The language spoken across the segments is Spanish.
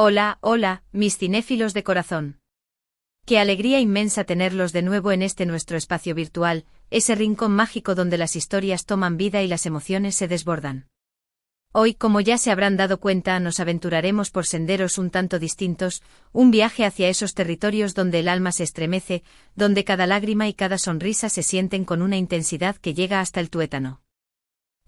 Hola, hola, mis cinéfilos de corazón. Qué alegría inmensa tenerlos de nuevo en este nuestro espacio virtual, ese rincón mágico donde las historias toman vida y las emociones se desbordan. Hoy, como ya se habrán dado cuenta, nos aventuraremos por senderos un tanto distintos, un viaje hacia esos territorios donde el alma se estremece, donde cada lágrima y cada sonrisa se sienten con una intensidad que llega hasta el tuétano.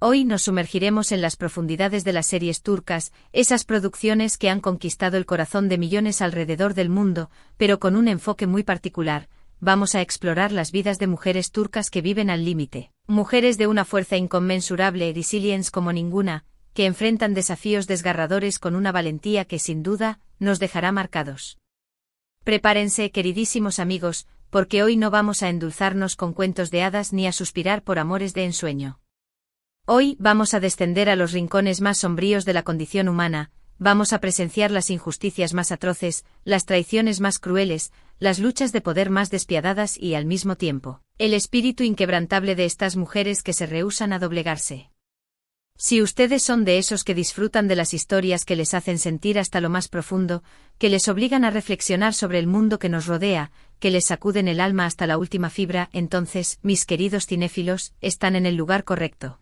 Hoy nos sumergiremos en las profundidades de las series turcas, esas producciones que han conquistado el corazón de millones alrededor del mundo, pero con un enfoque muy particular. Vamos a explorar las vidas de mujeres turcas que viven al límite, mujeres de una fuerza inconmensurable, resilience como ninguna, que enfrentan desafíos desgarradores con una valentía que sin duda nos dejará marcados. Prepárense, queridísimos amigos, porque hoy no vamos a endulzarnos con cuentos de hadas ni a suspirar por amores de ensueño. Hoy vamos a descender a los rincones más sombríos de la condición humana, vamos a presenciar las injusticias más atroces, las traiciones más crueles, las luchas de poder más despiadadas y, al mismo tiempo, el espíritu inquebrantable de estas mujeres que se rehúsan a doblegarse. Si ustedes son de esos que disfrutan de las historias que les hacen sentir hasta lo más profundo, que les obligan a reflexionar sobre el mundo que nos rodea, que les sacuden el alma hasta la última fibra, entonces, mis queridos cinéfilos, están en el lugar correcto.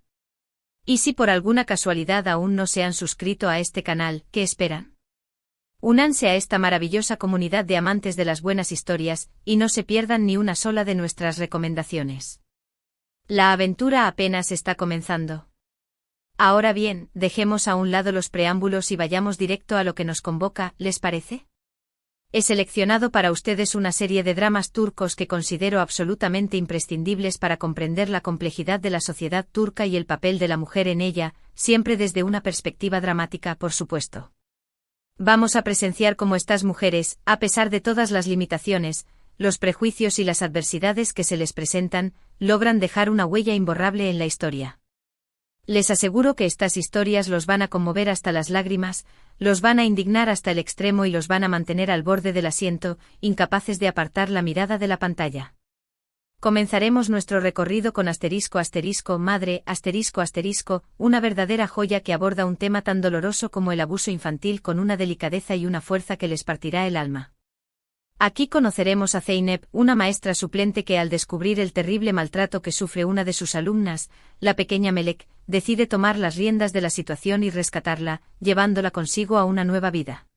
Y si por alguna casualidad aún no se han suscrito a este canal, ¿qué esperan? Únanse a esta maravillosa comunidad de amantes de las buenas historias, y no se pierdan ni una sola de nuestras recomendaciones. La aventura apenas está comenzando. Ahora bien, dejemos a un lado los preámbulos y vayamos directo a lo que nos convoca, ¿les parece? He seleccionado para ustedes una serie de dramas turcos que considero absolutamente imprescindibles para comprender la complejidad de la sociedad turca y el papel de la mujer en ella, siempre desde una perspectiva dramática, por supuesto. Vamos a presenciar cómo estas mujeres, a pesar de todas las limitaciones, los prejuicios y las adversidades que se les presentan, logran dejar una huella imborrable en la historia. Les aseguro que estas historias los van a conmover hasta las lágrimas, los van a indignar hasta el extremo y los van a mantener al borde del asiento, incapaces de apartar la mirada de la pantalla. Comenzaremos nuestro recorrido con Madre, una verdadera joya que aborda un tema tan doloroso como el abuso infantil con una delicadeza y una fuerza que les partirá el alma. Aquí conoceremos a Zeynep, una maestra suplente que al descubrir el terrible maltrato que sufre una de sus alumnas, la pequeña Melek, decide tomar las riendas de la situación y rescatarla, llevándola consigo a una nueva vida.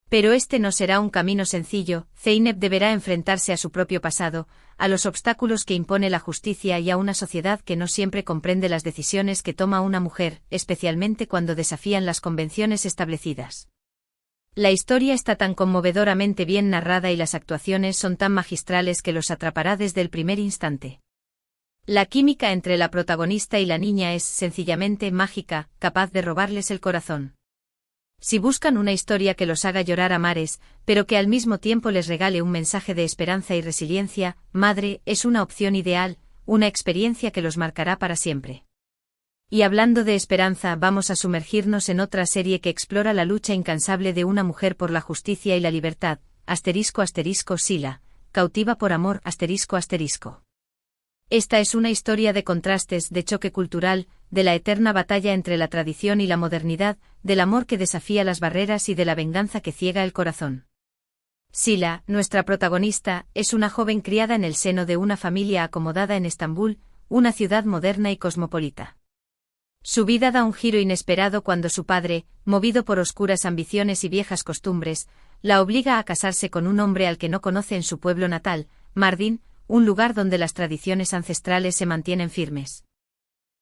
Pero este no será un camino sencillo. Zeynep deberá enfrentarse a su propio pasado, a los obstáculos que impone la justicia y a una sociedad que no siempre comprende las decisiones que toma una mujer, especialmente cuando desafían las convenciones establecidas. La historia está tan conmovedoramente bien narrada y las actuaciones son tan magistrales que los atrapará desde el primer instante. La química entre la protagonista y la niña es sencillamente mágica, capaz de robarles el corazón. Si buscan una historia que los haga llorar a mares, pero que al mismo tiempo les regale un mensaje de esperanza y resiliencia, Madre es una opción ideal, una experiencia que los marcará para siempre. Y hablando de esperanza, vamos a sumergirnos en otra serie que explora la lucha incansable de una mujer por la justicia y la libertad, Sila, cautiva por amor, Esta es una historia de contrastes, de choque cultural, de la eterna batalla entre la tradición y la modernidad, del amor que desafía las barreras y de la venganza que ciega el corazón. Sila, nuestra protagonista, es una joven criada en el seno de una familia acomodada en Estambul, una ciudad moderna y cosmopolita. Su vida da un giro inesperado cuando su padre, movido por oscuras ambiciones y viejas costumbres, la obliga a casarse con un hombre al que no conoce en su pueblo natal, Mardin, un lugar donde las tradiciones ancestrales se mantienen firmes.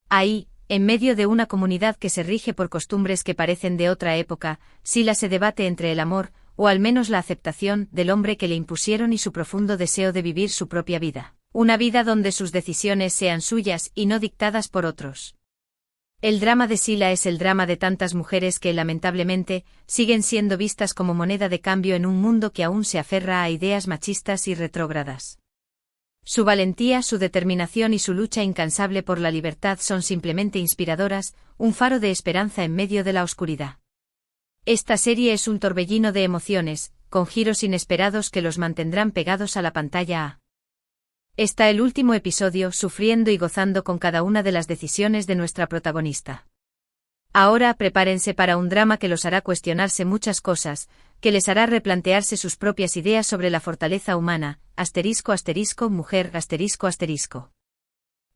Ahí, en medio de una comunidad que se rige por costumbres que parecen de otra época, Sila se debate entre el amor, o al menos la aceptación, del hombre que le impusieron y su profundo deseo de vivir su propia vida. Una vida donde sus decisiones sean suyas y no dictadas por otros. El drama de Sila es el drama de tantas mujeres que, lamentablemente, siguen siendo vistas como moneda de cambio en un mundo que aún se aferra a ideas machistas y retrógradas. Su valentía, su determinación y su lucha incansable por la libertad son simplemente inspiradoras, un faro de esperanza en medio de la oscuridad. Esta serie es un torbellino de emociones, con giros inesperados que los mantendrán pegados a la pantalla. Está el último episodio, sufriendo y gozando con cada una de las decisiones de nuestra protagonista. Ahora prepárense para un drama que los hará cuestionarse muchas cosas, que les hará replantearse sus propias ideas sobre la fortaleza humana, mujer,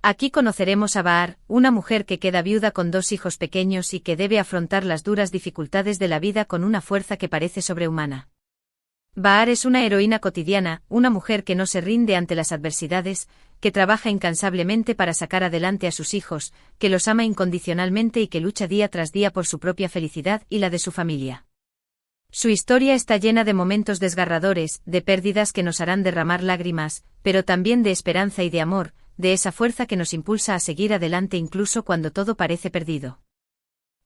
Aquí conoceremos a Bahar, una mujer que queda viuda con 2 hijos pequeños y que debe afrontar las duras dificultades de la vida con una fuerza que parece sobrehumana. Bahar es una heroína cotidiana, una mujer que no se rinde ante las adversidades, que trabaja incansablemente para sacar adelante a sus hijos, que los ama incondicionalmente y que lucha día tras día por su propia felicidad y la de su familia. Su historia está llena de momentos desgarradores, de pérdidas que nos harán derramar lágrimas, pero también de esperanza y de amor, de esa fuerza que nos impulsa a seguir adelante incluso cuando todo parece perdido.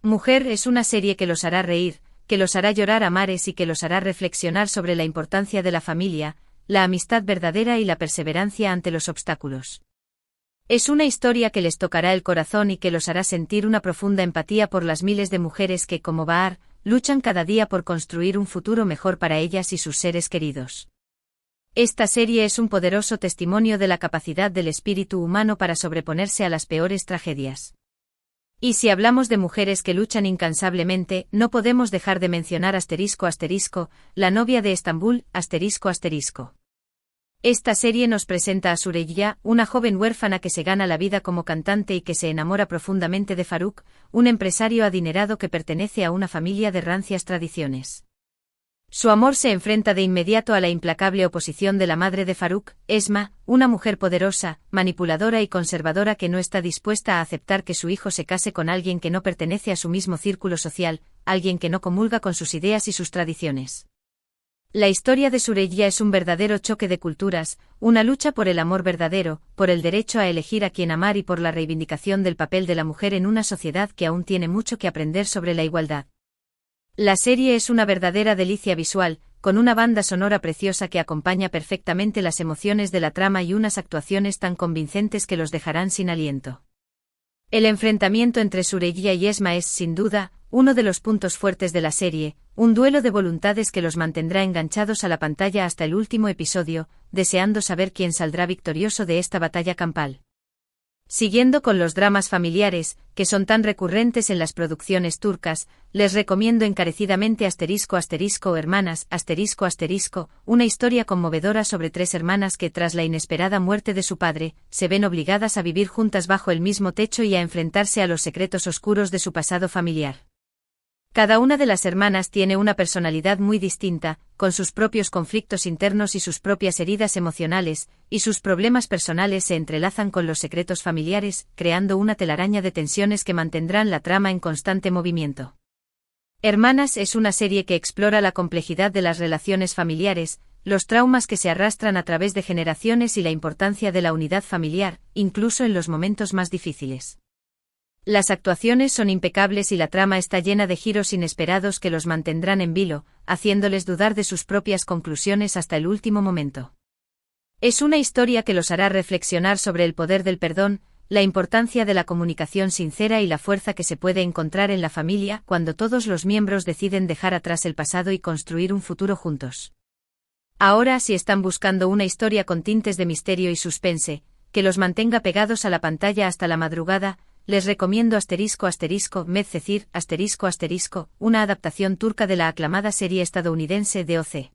Mujer es una serie que los hará reír, que los hará llorar a mares y que los hará reflexionar sobre la importancia de la familia, la amistad verdadera y la perseverancia ante los obstáculos. Es una historia que les tocará el corazón y que los hará sentir una profunda empatía por las miles de mujeres que, como Bahar, luchan cada día por construir un futuro mejor para ellas y sus seres queridos. Esta serie es un poderoso testimonio de la capacidad del espíritu humano para sobreponerse a las peores tragedias. Y si hablamos de mujeres que luchan incansablemente, no podemos dejar de mencionar la novia de Estambul, Esta serie nos presenta a Süreyya, una joven huérfana que se gana la vida como cantante y que se enamora profundamente de Faruk, un empresario adinerado que pertenece a una familia de rancias tradiciones. Su amor se enfrenta de inmediato a la implacable oposición de la madre de Faruk, Esma, una mujer poderosa, manipuladora y conservadora que no está dispuesta a aceptar que su hijo se case con alguien que no pertenece a su mismo círculo social, alguien que no comulga con sus ideas y sus tradiciones. La historia de Süreyya es un verdadero choque de culturas, una lucha por el amor verdadero, por el derecho a elegir a quien amar y por la reivindicación del papel de la mujer en una sociedad que aún tiene mucho que aprender sobre la igualdad. La serie es una verdadera delicia visual, con una banda sonora preciosa que acompaña perfectamente las emociones de la trama y unas actuaciones tan convincentes que los dejarán sin aliento. El enfrentamiento entre Süreyya y Esma es, sin duda, uno de los puntos fuertes de la serie, un duelo de voluntades que los mantendrá enganchados a la pantalla hasta el último episodio, deseando saber quién saldrá victorioso de esta batalla campal. Siguiendo con los dramas familiares, que son tan recurrentes en las producciones turcas, les recomiendo encarecidamente Hermanas, una historia conmovedora sobre 3 hermanas que tras la inesperada muerte de su padre, se ven obligadas a vivir juntas bajo el mismo techo y a enfrentarse a los secretos oscuros de su pasado familiar. Cada una de las hermanas tiene una personalidad muy distinta, con sus propios conflictos internos y sus propias heridas emocionales, y sus problemas personales se entrelazan con los secretos familiares, creando una telaraña de tensiones que mantendrán la trama en constante movimiento. Hermanas es una serie que explora la complejidad de las relaciones familiares, los traumas que se arrastran a través de generaciones y la importancia de la unidad familiar, incluso en los momentos más difíciles. Las actuaciones son impecables y la trama está llena de giros inesperados que los mantendrán en vilo, haciéndoles dudar de sus propias conclusiones hasta el último momento. Es una historia que los hará reflexionar sobre el poder del perdón, la importancia de la comunicación sincera y la fuerza que se puede encontrar en la familia cuando todos los miembros deciden dejar atrás el pasado y construir un futuro juntos. Ahora, si están buscando una historia con tintes de misterio y suspense, que los mantenga pegados a la pantalla hasta la madrugada, les recomiendo Medcezir, una adaptación turca de la aclamada serie estadounidense DOC.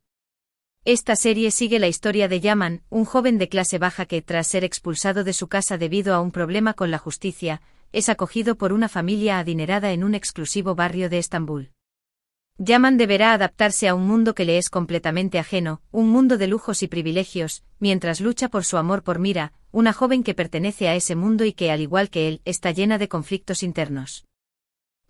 Esta serie sigue la historia de Yaman, un joven de clase baja que, tras ser expulsado de su casa debido a un problema con la justicia, es acogido por una familia adinerada en un exclusivo barrio de Estambul. Yaman deberá adaptarse a un mundo que le es completamente ajeno, un mundo de lujos y privilegios, mientras lucha por su amor por Mira, una joven que pertenece a ese mundo y que, al igual que él, está llena de conflictos internos.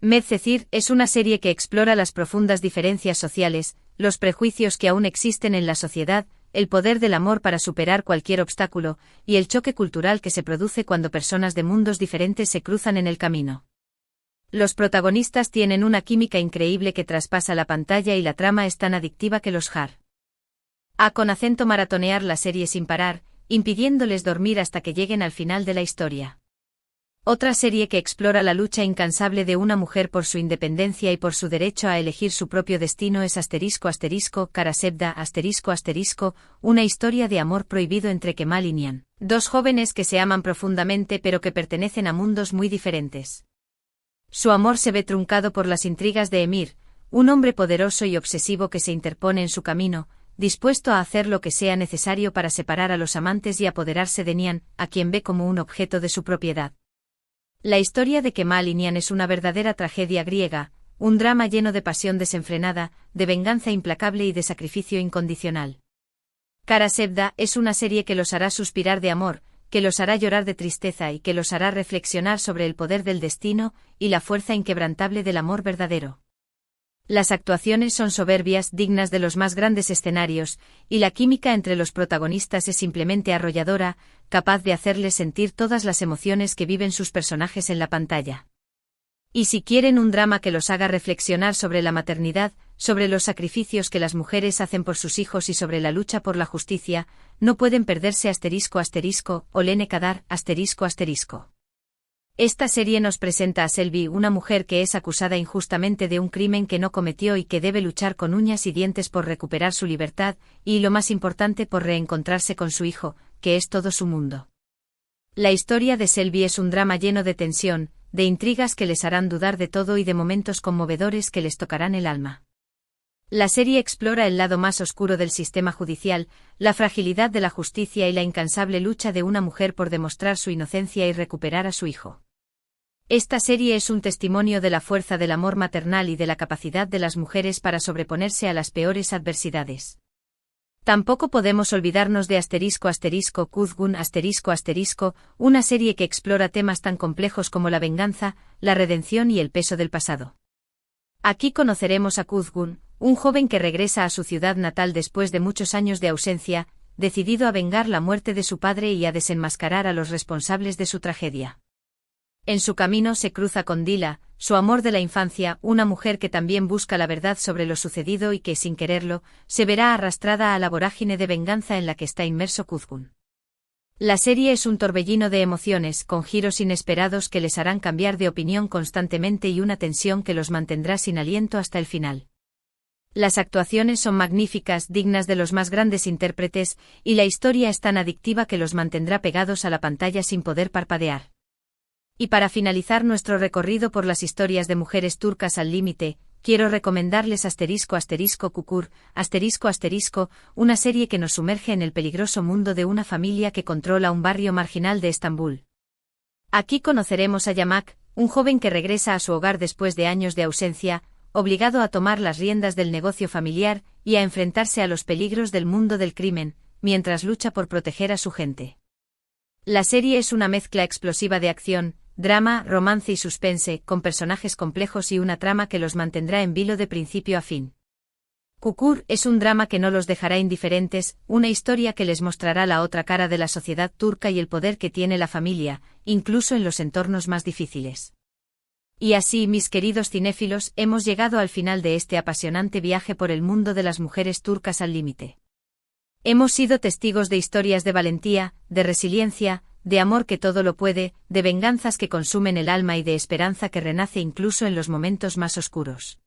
Medcezir es una serie que explora las profundas diferencias sociales, los prejuicios que aún existen en la sociedad, el poder del amor para superar cualquier obstáculo, y el choque cultural que se produce cuando personas de mundos diferentes se cruzan en el camino. Los protagonistas tienen una química increíble que traspasa la pantalla y la trama es tan adictiva que los con acento maratonear la serie sin parar, impidiéndoles dormir hasta que lleguen al final de la historia. Otra serie que explora la lucha incansable de una mujer por su independencia y por su derecho a elegir su propio destino es Karasebda, una historia de amor prohibido entre Kemal y Nihan, 2 jóvenes que se aman profundamente pero que pertenecen a mundos muy diferentes. Su amor se ve truncado por las intrigas de Emir, un hombre poderoso y obsesivo que se interpone en su camino, dispuesto a hacer lo que sea necesario para separar a los amantes y apoderarse de Nian, a quien ve como un objeto de su propiedad. La historia de Kemal y Nian es una verdadera tragedia griega, un drama lleno de pasión desenfrenada, de venganza implacable y de sacrificio incondicional. Kara Sevda es una serie que los hará suspirar de amor, que los hará llorar de tristeza y que los hará reflexionar sobre el poder del destino y la fuerza inquebrantable del amor verdadero. Las actuaciones son soberbias, dignas de los más grandes escenarios, y la química entre los protagonistas es simplemente arrolladora, capaz de hacerles sentir todas las emociones que viven sus personajes en la pantalla. Y si quieren un drama que los haga reflexionar sobre la maternidad, sobre los sacrificios que las mujeres hacen por sus hijos y sobre la lucha por la justicia, no pueden perderse Olene Kadar ***. Esta serie nos presenta a Selvi, una mujer que es acusada injustamente de un crimen que no cometió y que debe luchar con uñas y dientes por recuperar su libertad, y lo más importante por reencontrarse con su hijo, que es todo su mundo. La historia de Selvi es un drama lleno de tensión, de intrigas que les harán dudar de todo y de momentos conmovedores que les tocarán el alma. La serie explora el lado más oscuro del sistema judicial, la fragilidad de la justicia y la incansable lucha de una mujer por demostrar su inocencia y recuperar a su hijo. Esta serie es un testimonio de la fuerza del amor maternal y de la capacidad de las mujeres para sobreponerse a las peores adversidades. Tampoco podemos olvidarnos de ***Kuzgun ***, una serie que explora temas tan complejos como la venganza, la redención y el peso del pasado. Aquí conoceremos a Kuzgun, un joven que regresa a su ciudad natal después de muchos años de ausencia, decidido a vengar la muerte de su padre y a desenmascarar a los responsables de su tragedia. En su camino se cruza con Dila, su amor de la infancia, una mujer que también busca la verdad sobre lo sucedido y que, sin quererlo, se verá arrastrada a la vorágine de venganza en la que está inmerso Kuzgun. La serie es un torbellino de emociones, con giros inesperados que les harán cambiar de opinión constantemente y una tensión que los mantendrá sin aliento hasta el final. Las actuaciones son magníficas, dignas de los más grandes intérpretes, y la historia es tan adictiva que los mantendrá pegados a la pantalla sin poder parpadear. Y para finalizar nuestro recorrido por las historias de mujeres turcas al límite, quiero recomendarles ***Kukur, una serie que nos sumerge en el peligroso mundo de una familia que controla un barrio marginal de Estambul. Aquí conoceremos a Yamak, un joven que regresa a su hogar después de años de ausencia, obligado a tomar las riendas del negocio familiar y a enfrentarse a los peligros del mundo del crimen, mientras lucha por proteger a su gente. La serie es una mezcla explosiva de acción, drama, romance y suspense, con personajes complejos y una trama que los mantendrá en vilo de principio a fin. Kukur es un drama que no los dejará indiferentes, una historia que les mostrará la otra cara de la sociedad turca y el poder que tiene la familia, incluso en los entornos más difíciles. Y así, mis queridos cinéfilos, hemos llegado al final de este apasionante viaje por el mundo de las mujeres turcas al límite. Hemos sido testigos de historias de valentía, de resiliencia, de amor que todo lo puede, de venganzas que consumen el alma y de esperanza que renace incluso en los momentos más oscuros.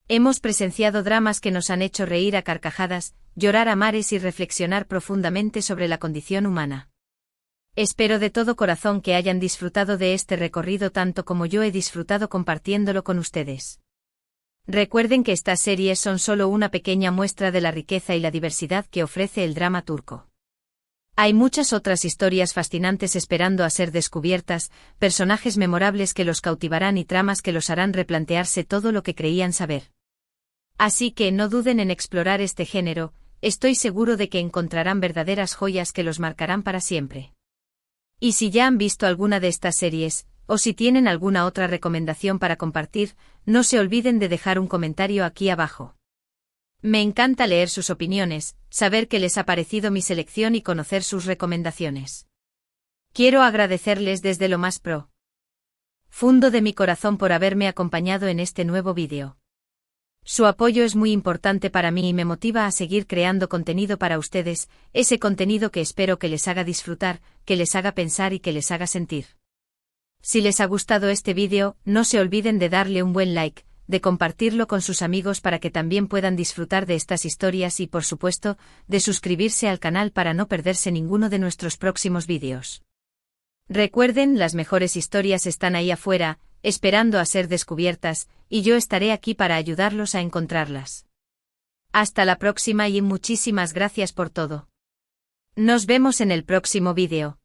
Hemos presenciado dramas que nos han hecho reír a carcajadas, llorar a mares y reflexionar profundamente sobre la condición humana. Espero de todo corazón que hayan disfrutado de este recorrido tanto como yo he disfrutado compartiéndolo con ustedes. Recuerden que estas series son solo una pequeña muestra de la riqueza y la diversidad que ofrece el drama turco. Hay muchas otras historias fascinantes esperando a ser descubiertas, personajes memorables que los cautivarán y tramas que los harán replantearse todo lo que creían saber. Así que no duden en explorar este género, estoy seguro de que encontrarán verdaderas joyas que los marcarán para siempre. Y si ya han visto alguna de estas series, o si tienen alguna otra recomendación para compartir, no se olviden de dejar un comentario aquí abajo. Me encanta leer sus opiniones, saber qué les ha parecido mi selección y conocer sus recomendaciones. Quiero agradecerles desde lo más profundo de mi corazón por haberme acompañado en este nuevo vídeo. Su apoyo es muy importante para mí y me motiva a seguir creando contenido para ustedes, ese contenido que espero que les haga disfrutar, que les haga pensar y que les haga sentir. Si les ha gustado este vídeo, no se olviden de darle un buen like, de compartirlo con sus amigos para que también puedan disfrutar de estas historias y, por supuesto, de suscribirse al canal para no perderse ninguno de nuestros próximos vídeos. Recuerden, las mejores historias están ahí afuera, esperando a ser descubiertas, y yo estaré aquí para ayudarlos a encontrarlas. Hasta la próxima y muchísimas gracias por todo. Nos vemos en el próximo vídeo.